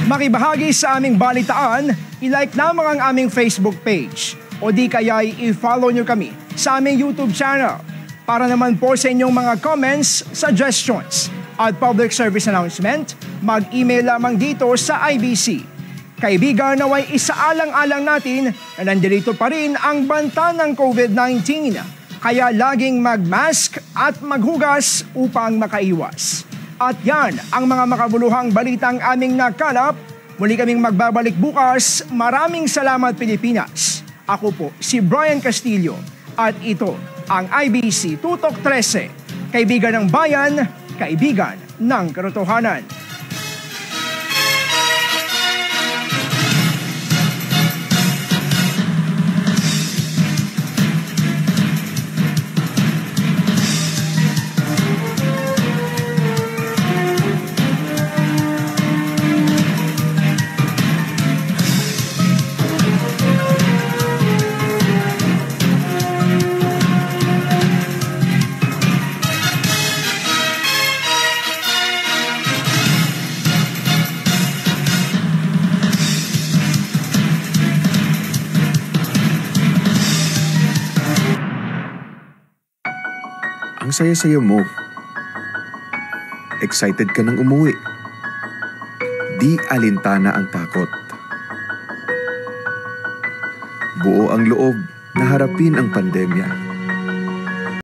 Makibahagi sa aming balitaan, i-like lamang ang aming Facebook page o di kaya i-follow nyo kami sa aming YouTube channel. Para naman po sa inyong mga comments, suggestions at public service announcement, mag-email lamang dito sa IBC. Kaibigan, naway isaalang-alang natin na nandito pa rin ang banta ng COVID-19. Kaya laging mag-mask at maghugas upang makaiwas. At yan ang mga makabuluhang balitang aming nakalap. Muli kaming magbabalik bukas. Maraming salamat, Pilipinas. Ako po si Brian Castillo at ito ang IBC Tutok 13. Kaibigan ng bayan, kaibigan ng katotohanan. Ang saya-saya mo. Excited ka nang umuwi. Di alintana ang takot. Buo ang loob na harapin ang pandemya.